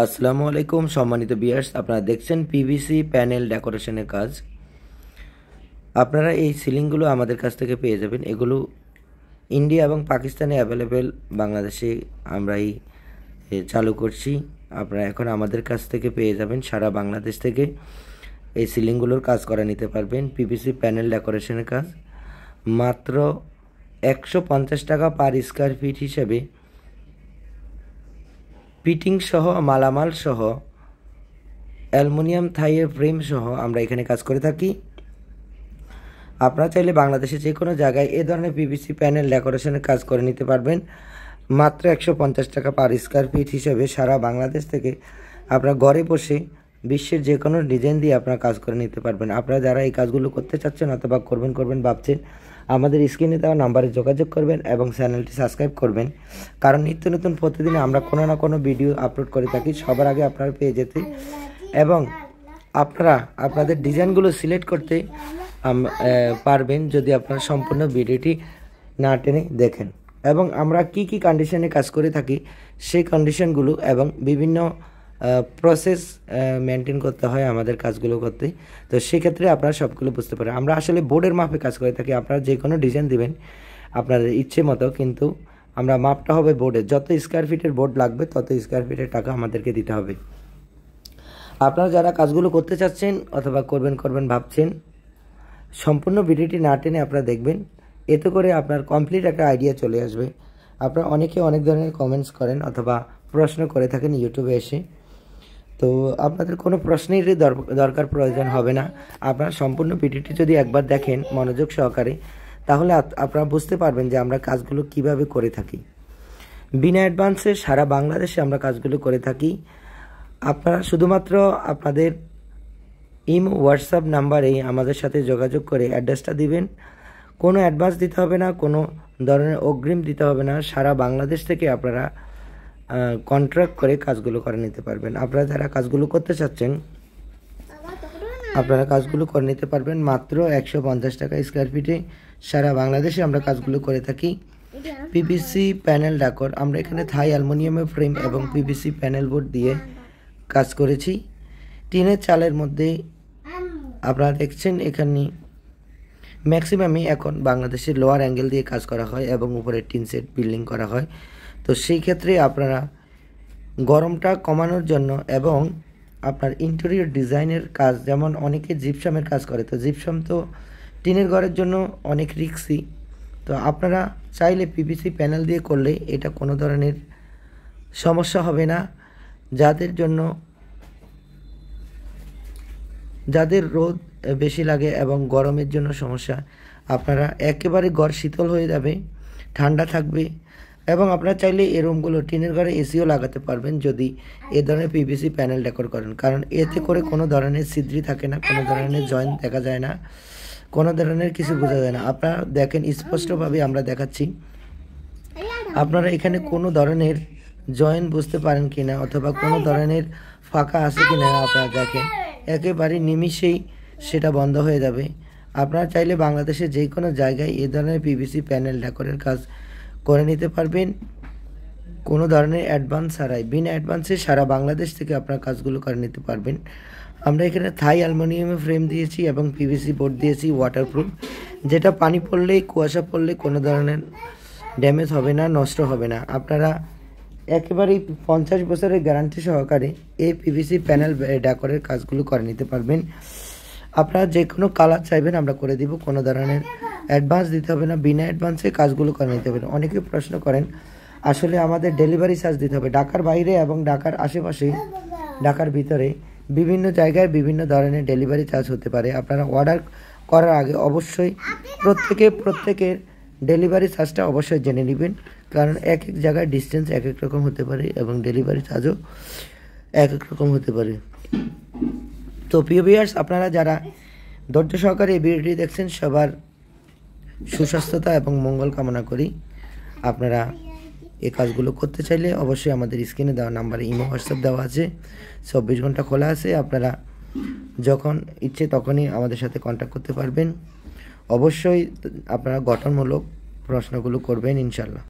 আসসালামু আলাইকুম সম্মানিত ভিউয়ার্স, আপনারা দেখছেন পিভিসি প্যানেল ডেকোরেশনের কাজ। আপনারা এই সিলিংগুলো আমাদের কাছ থেকে পেয়ে যাবেন। এগুলো ইন্ডিয়া এবং পাকিস্তানে অ্যাভেলেবেল, বাংলাদেশে আমরা চালু করছি। আপনারা এখন আমাদের কাছ থেকে পেয়ে যাবেন। সারা বাংলাদেশ থেকে এই সিলিংগুলোর কাজ করা নিতে পারবেন। পিভিসি প্যানেল ডেকোরেশনের কাজ মাত্র 150 টাকা পার স্কোয়ার ফিট হিসেবে, ফিটিং সহ, মালামাল সহ, অ্যালুমিনিয়াম থাইয়ের ফ্রেম সহ আমরা এখানে কাজ করে থাকি। আপনারা চাইলে বাংলাদেশে যে কোনো জায়গায় এ ধরনের পিভিসি প্যানেল ডেকোরেশনের কাজ করে নিতে পারবেন মাত্র 150 টাকা পার স্কোয়ার ফিট হিসেবে। সারা বাংলাদেশ থেকে আপনারা ঘরে বসে বিশ্বের যে কোনো ডিজাইন দিয়ে আপনারা কাজ করে নিতে পারবেন। আপনারা যারা এই কাজগুলো করতে চাচ্ছেন অথবা করবেন ভাবছেন, আমাদের স্ক্রিনে দেওয়া নাম্বারে যোগাযোগ করবেন এবং চ্যানেলটি সাবস্ক্রাইব করবেন, কারণ নিত্য নতুন প্রতিদিন আমরা কোনো না কোনো ভিডিও আপলোড করে থাকি সবার আগে আপনারা পেয়ে যেতে, এবং আপনারা আপনাদের ডিজাইনগুলো সিলেক্ট করতে পারবেন যদি আপনারা সম্পূর্ণ ভিডিওটি না টেনে দেখেন। এবং আমরা কি কি কন্ডিশনে কাজ করে থাকি সেই কন্ডিশনগুলো এবং বিভিন্ন প্রসেস মেনটেন করতে হয় আমাদের কাজগুলো করতে, তো সেক্ষেত্রে আপনারা সবগুলো বুঝতে পারেন। আমরা আসলে বোর্ডের মাপে কাজ করে থাকি। আপনারা যে কোনো ডিজাইন দিবেন আপনাদের ইচ্ছে মতো, কিন্তু আমরা মাপটা হবে বোর্ডের। যত স্কোয়ার ফিটের বোর্ড লাগবে তত স্কোয়ার ফিটের টাকা আমাদেরকে দিতে হবে। আপনারা যারা কাজগুলো করতে চাচ্ছেন অথবা করবেন ভাবছেন, সম্পূর্ণ ভিডিওটি না টেনে আপনারা দেখবেন, এতে করে আপনার কমপ্লিট একটা আইডিয়া চলে আসবে। আপনারা অনেকে অনেক ধরনের কমেন্টস করেন অথবা প্রশ্ন করে থাকেন ইউটিউবে এসে, তো আপনাদের কোনো প্রশ্নেরই দরকার প্রয়োজন হবে না। আপনারা সম্পূর্ণ ভিডিওটি যদি একবার দেখেন মনোযোগ সহকারে, তাহলে আপনারা বুঝতে পারবেন যে আমরা কাজগুলো কিভাবে করে থাকি। বিনা অ্যাডভান্সে সারা বাংলাদেশে আমরা কাজগুলো করে থাকি। আপনারা শুধুমাত্র আপনাদের ইমো হোয়াটসঅ্যাপ নাম্বারে আমাদের সাথে যোগাযোগ করে অ্যাড্রেসটা দিবেন। কোনো অ্যাডভান্স দিতে হবে না, কোনো ধরনের অগ্রিম দিতে হবে না। সারা বাংলাদেশ থেকে আপনারা কন্ট্রাক্ট করে কাজগুলো করে নিতে পারবেন। আপনারা যারা কাজগুলো করতে চাচ্ছেন আপনারা কাজগুলো করে নিতে পারবেন মাত্র 150 টাকা স্কোয়ার ফিটে। সারা বাংলাদেশে আমরা কাজগুলো করে থাকি। পিভিসি প্যানেল ডেকোর আমরা এখানে থাই অ্যালুমিনিয়ামের ফ্রেম এবং পিভিসি প্যানেল বোর্ড দিয়ে কাজ করেছি। টিনের চালের মধ্যে আপনারা দেখছেন এখানে ম্যাক্সিমামই এখন বাংলাদেশের লোয়ার অ্যাঙ্গেল দিয়ে কাজ করা হয় এবং উপরে টিন সেট বিল্ডিং করা হয়। তো সেই ক্ষেত্রে আপনারা গরমটা কমানোর জন্য এবং আপনার ইন্টেরিয়র ডিজাইনের কাজ, যেমন অনেকে জিপসামের কাজ করে, তো জিপসাম তো টিনের ঘরের জন্য অনেক রিস্কি। তো আপনারা চাইলে পিভিসি প্যানেল দিয়ে করলে এটা কোনো ধরনের সমস্যা হবে না। যাদের রোদ বেশি লাগে এবং গরমের জন্য সমস্যা, আপনারা একেবারে ঘর শীতল হয়ে যাবে, ঠান্ডা থাকবে। এবং আপনারা চাইলে এই রুমগুলো টিনের ঘরে এসিও লাগাতে পারবেন যদি এ ধরনের পিভিসি প্যানেল ডেকোর করেন, কারণ এতে করে কোনো ধরনের ছিদ্রি থাকে না, কোনো ধরনের জয়েন্ট দেখা যায় না, কোনো ধরনের কিছু বোঝা যায় না। আপনারা দেখেন স্পষ্টভাবে আমরা দেখাচ্ছি, আপনারা এখানে কোনো ধরনের জয়েন্ট বুঝতে পারেন কিনা অথবা কোনো ধরনের ফাঁকা আছে কিনা আপনারা দেখেন, একেবারে নিমিষেই সেটা বন্ধ হয়ে যাবে। আপনারা চাইলে বাংলাদেশের যে কোনো জায়গায় এ ধরনের পিভিসি প্যানেল ডেকোরের কাজ করে নিতে পারবেন কোনো ধরনের অ্যাডভান্স ছাড়াই। বিনা অ্যাডভান্সে সারা বাংলাদেশ থেকে আপনারা কাজগুলো করে নিতে পারবেন। আমরা এখানে থাই অ্যালুমিনিয়ামের ফ্রেম দিয়েছি এবং পিভিসি বোর্ড দিয়েছি ওয়াটারপ্রুফ, যেটা পানি পড়লে, কুয়াশা পড়লে কোনো ধরনের ড্যামেজ হবে না, নষ্ট হবে না। আপনারা একেবারেই 50 বছরের গ্যারান্টি সহকারে এই পিভিসি প্যানেল ডেকোরের কাজগুলো করে নিতে পারবেন। আপনারা যে কোনো কালার চাইবেন আমরা করে দিব, কোনো ধরনের অ্যাডভান্স দিতে হবে না, বিনা অ্যাডভান্সে কাজগুলো করে নিতে হবে। অনেকে প্রশ্ন করেন, আসলে আমাদের ডেলিভারি চার্জ দিতে হবে। ঢাকার বাইরে এবং ঢাকার আশেপাশে, ঢাকার ভিতরে বিভিন্ন জায়গায় বিভিন্ন ধরনের ডেলিভারি চার্জ হতে পারে। আপনারা অর্ডার করার আগে অবশ্যই প্রত্যেকের ডেলিভারি চার্জটা অবশ্যই জেনে নেবেন, কারণ এক এক জায়গায় ডিস্টেন্স এক এক রকম হতে পারে এবং ডেলিভারি চার্জও এক এক রকম হতে পারে। তো প্রিয় ভিউয়ার্স, আপনারা যারা ধৈর্য সহকারে এই ভিডিওটি দেখছেন সবার সুস্বাস্থ্যতা এবং মঙ্গল কামনা করি। আপনারা এই কাজগুলো করতে চাইলে অবশ্যই আমাদের স্ক্রিনে দেওয়া নাম্বারে ইমো হোয়াটসঅ্যাপ দেওয়া আছে, 24 ঘন্টা খোলা আছে। আপনারা যখন ইচ্ছে তখনই আমাদের সাথে কন্ট্যাক্ট করতে পারবেন। অবশ্যই আপনারা গঠনমূলক প্রশ্নগুলো করবেন ইনশাল্লাহ।